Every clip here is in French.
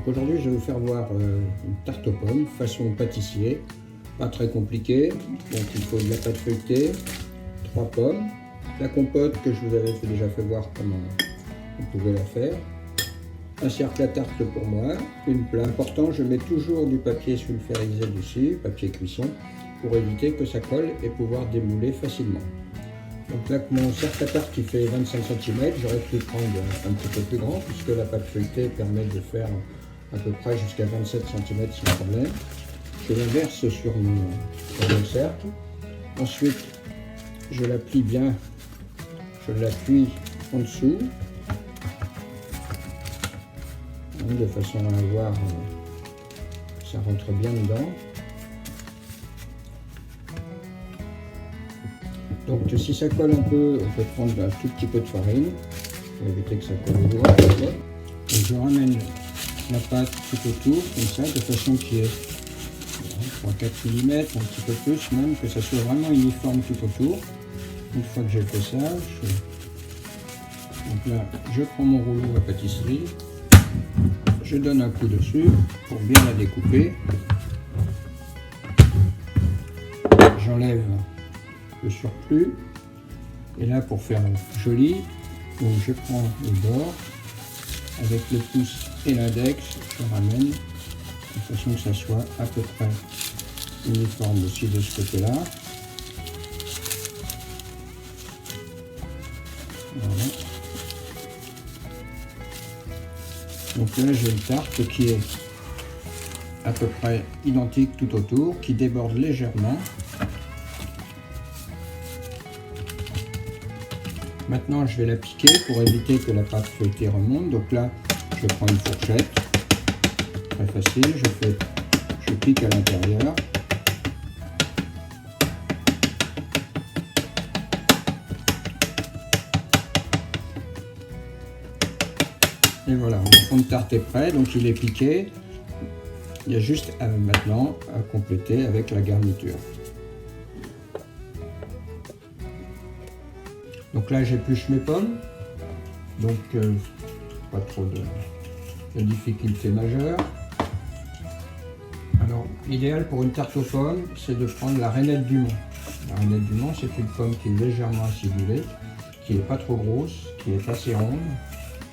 Aujourd'hui, je vais vous faire voir une tarte aux pommes façon pâtissier, pas très compliqué. Donc il faut de la pâte feuilletée, 3 pommes, la compote que je vous avais déjà fait voir comment vous pouvez la faire, un cercle à tarte pour moi, une plaque. Important, je mets toujours du papier sulfurisé dessus, papier cuisson, pour éviter que ça colle et pouvoir démouler facilement. Donc là, mon cercle à tarte qui fait 25 cm, j'aurais pu prendre un petit peu plus grand puisque la pâte feuilletée permet de faire à peu près jusqu'à 27 cm sans problème. Je la verse sur mon cercle. Ensuite, je la plie bien, je l'appuie en dessous, de façon à avoir que ça rentre bien dedans. Donc si ça colle un peu, on peut prendre un tout petit peu de farine pour éviter que ça colle au doigt. Donc je ramène la pâte tout autour, comme ça, de façon qu'il y ait 3-4 mm, un petit peu plus même, que ça soit vraiment uniforme tout autour. Une fois que j'ai fait ça, donc là, je prends mon rouleau à pâtisserie, je donne un coup dessus pour bien la découper. J'enlève le surplus, et là pour faire joli, donc je prends le bord avec le pouce et l'index, je ramène de façon que ça soit à peu près uniforme aussi de ce côté là. Voilà. Donc là j'ai une tarte qui est à peu près identique tout autour, qui déborde légèrement. Maintenant, je vais la piquer pour éviter que la pâte feuilletée remonte. Donc là, je prends une fourchette, très facile, je pique à l'intérieur. Et voilà, mon fond de tarte est prêt, donc il est piqué. Il y a juste maintenant à compléter avec la garniture. Donc là j'épluche mes pommes, donc pas trop de difficultés majeures. Alors l'idéal pour une tarte aux pommes, c'est de prendre la Rainette du Mont. La Rainette du Mont, c'est une pomme qui est légèrement acidulée, qui n'est pas trop grosse, qui est assez ronde,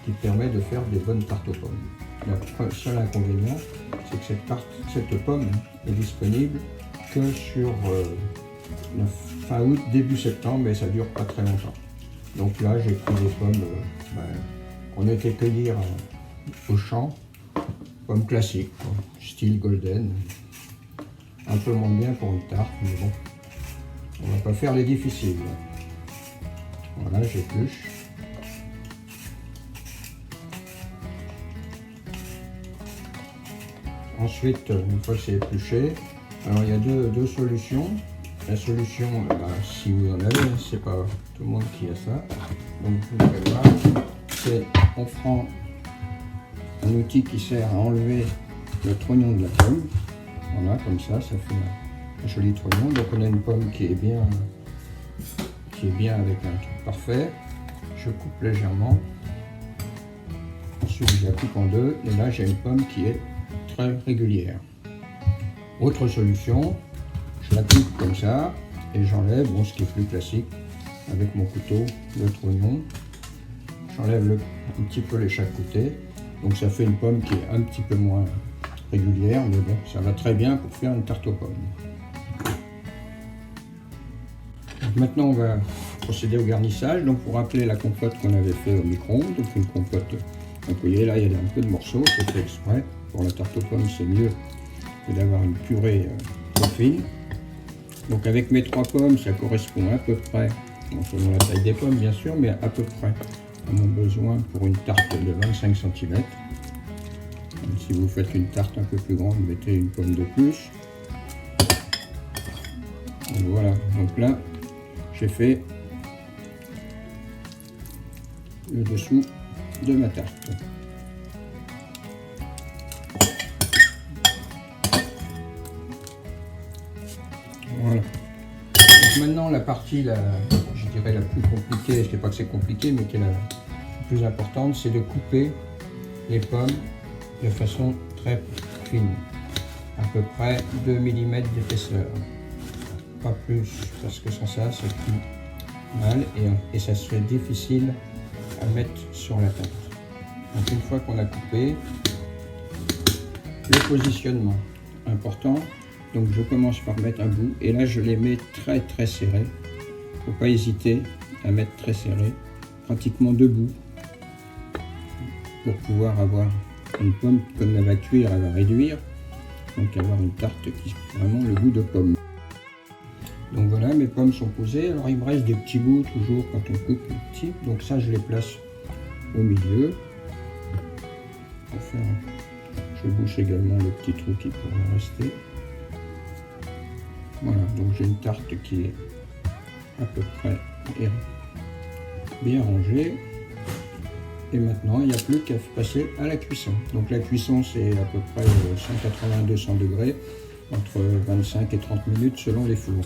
qui permet de faire des bonnes tartes aux pommes. Le seul inconvénient, c'est que cette pomme est disponible que sur fin août, début septembre, mais ça dure pas très longtemps. Donc là, j'ai pris des pommes qu'on était cueillir au champ, pommes classiques, quoi, style golden. Un peu moins bien pour une tarte, mais bon, on va pas faire les difficiles. Voilà, j'épluche. Ensuite, une fois que c'est épluché, alors il y a deux solutions. La solution, si vous en avez, c'est pas tout le monde qui a ça. Donc vous pouvez voir, c'est on prend un outil qui sert à enlever le trognon de la pomme. Voilà, comme ça fait un joli trognon. Donc on a une pomme qui est bien avec un truc parfait. Je coupe légèrement. Ensuite je la coupe en deux et là j'ai une pomme qui est très régulière. Autre solution, je la coupe comme ça et j'enlève, ce qui est plus classique, avec mon couteau, le trognon. J'enlève un petit peu les chaque côté. Donc ça fait une pomme qui est un petit peu moins régulière, mais bon, ça va très bien pour faire une tarte aux pommes. Donc maintenant on va procéder au garnissage. Donc pour rappeler la compote qu'on avait fait au micro-ondes, donc une compote, donc vous voyez là il y a un peu de morceaux, c'est fait exprès. Pour la tarte aux pommes c'est mieux que d'avoir une purée trop fine. Donc avec mes 3 pommes, ça correspond à peu près, selon la taille des pommes bien sûr, mais à peu près à mon besoin pour une tarte de 25 cm. Si vous faites une tarte un peu plus grande, mettez une pomme de plus. Donc voilà, donc là j'ai fait le dessous de ma tarte. maintenant la partie, je dirais la plus compliquée, je ne dis pas que c'est compliqué, mais qui est la plus importante, c'est de couper les pommes de façon très fine, à peu près 2 mm d'épaisseur, pas plus, parce que sans ça, c'est cuit mal et ça serait difficile à mettre sur la tarte. Donc une fois qu'on a coupé, le positionnement, important. Donc je commence par mettre un bout et là je les mets très serrés. Il ne faut pas hésiter à mettre très serré, pratiquement debout, pour pouvoir avoir une pomme, comme elle va cuire, elle va réduire, donc avoir une tarte qui a vraiment le goût de pomme. Donc voilà, mes pommes sont posées. Alors il me reste des petits bouts toujours quand on coupe les petits, donc ça je les place au milieu. Enfin, je bouche également le petit trou qui pourrait rester. Voilà, donc j'ai une tarte qui est à peu près bien rangée. Et maintenant, il n'y a plus qu'à passer à la cuisson. Donc la cuisson, c'est à peu près 180-200 degrés, entre 25 et 30 minutes selon les fours.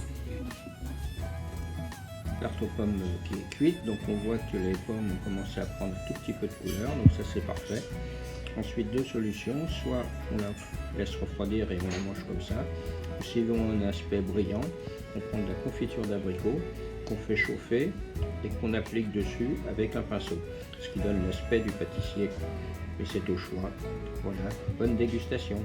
Tarte aux pommes qui est cuite, donc on voit que les pommes ont commencé à prendre un tout petit peu de couleur, donc ça c'est parfait. Ensuite, deux solutions, soit on la laisse refroidir et on la mange comme ça, ou si l'on a un aspect brillant, on prend de la confiture d'abricot qu'on fait chauffer et qu'on applique dessus avec un pinceau, ce qui donne l'aspect du pâtissier. Mais c'est au choix. Voilà, bonne dégustation.